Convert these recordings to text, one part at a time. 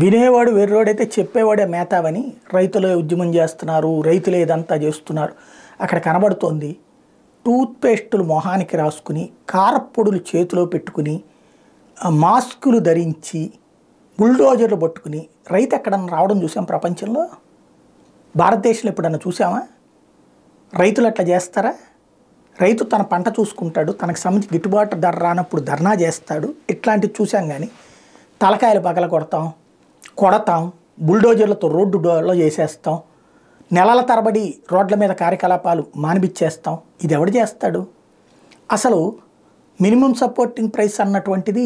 వినేవాడు వెర్రోడైతే చెప్పేవాడే మేతావని రైతులే ఉద్యమం చేస్తున్నారు, రైతులే ఇదంతా చేస్తున్నారు. అక్కడ కనబడుతోంది టూత్పేస్టులు మొహానికి రాసుకుని, కారప్పొడులు చేతిలో పెట్టుకుని, మాస్కులు ధరించి, బుల్డోజర్లు పట్టుకుని రైతు ఎక్కడన్నా రావడం చూసాం ప్రపంచంలో? భారతదేశంలో ఎప్పుడన్నా చూసామా? రైతులు అట్లా చేస్తారా? రైతు తన పంట చూసుకుంటాడు, తనకు సంబంధించి గిట్టుబాటు ధర రానప్పుడు ధర్నా చేస్తాడు. ఇట్లాంటివి చూసాం. కానీ తలకాయలు పగల కొడతాం, బుల్డోజర్లతో రోడ్డులో చేసేస్తాం, నెలల తరబడి రోడ్ల మీద కార్యకలాపాలు మానిపించేస్తాం. ఇది ఎవడు చేస్తాడు? అసలు మినిమం సపోర్టింగ్ ప్రైస్ అన్నటువంటిది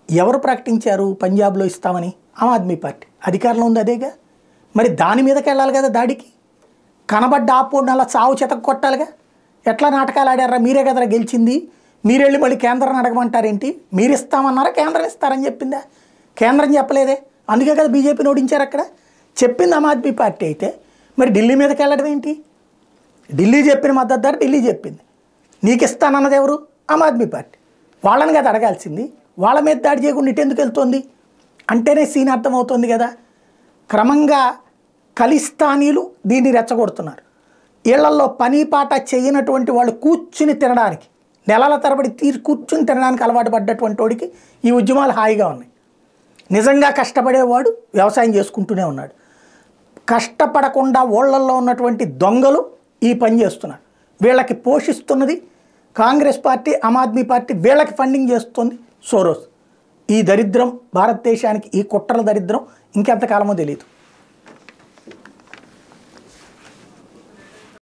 ఎవరు ప్రకటించారు? పంజాబ్లో ఇస్తామని ఆమ్ ఆద్మీ పార్టీ అధికారంలో ఉంది, అదేగా. మరి దాని మీదకి వెళ్ళాలి కదా దాడికి. కనబడ్డ ఆపోడిని అలా చావు చెతకు కొట్టాలిగా. ఎట్లా నాటకాలు ఆడారా? మీరే కదరా గెలిచింది, మీరెళ్ళి మళ్ళీ కేంద్రాన్ని అడగమంటారేంటి? మీరు ఇస్తామన్నారా, కేంద్రం ఇస్తారని చెప్పిందా? కేంద్రం చెప్పలేదే, అందుకే కదా బీజేపీని ఓడించారు. అక్కడ చెప్పింది ఆమ్ ఆద్మీ పార్టీ అయితే మరి ఢిల్లీ మీదకి వెళ్ళడం ఏంటి? ఢిల్లీ చెప్పిన మద్దతు ధర ఢిల్లీ చెప్పింది, నీకు ఇస్తానన్నది ఎవరు? ఆమ్ ఆద్మీ పార్టీ. వాళ్ళని కదా అడగాల్సింది. వాళ్ళ మీద దాడి చేయకుండా ఇటు ఎందుకు వెళ్తుంది అంటేనే సీన్ అర్థమవుతుంది కదా. క్రమంగా ఖలిస్తానీలు దీన్ని రెచ్చగొడుతున్నారు. ఇళ్లల్లో పని పాట చేయనటువంటి వాళ్ళు కూర్చుని తినడానికి, నెలల తరబడి కూర్చుని తినడానికి అలవాటు పడ్డటువంటి వాడికి ఈ ఉద్యమాలు హాయిగా ఉన్నాయి. నిజంగా కష్టపడేవాడు వ్యవసాయం చేసుకుంటూనే ఉన్నాడు. కష్టపడకుండా ఊళ్ళల్లో ఉన్నటువంటి దొంగలు ఈ పని చేస్తున్నారు. వీళ్ళకి పోషిస్తున్నది కాంగ్రెస్ పార్టీ, ఆమ్ ఆద్మీ పార్టీ. వీళ్ళకి ఫండింగ్ చేస్తుంది సోరోస్. ఈ దరిద్రం భారతదేశానికి, ఈ కుట్రల దరిద్రం ఇంకెంతకాలమో తెలియదు.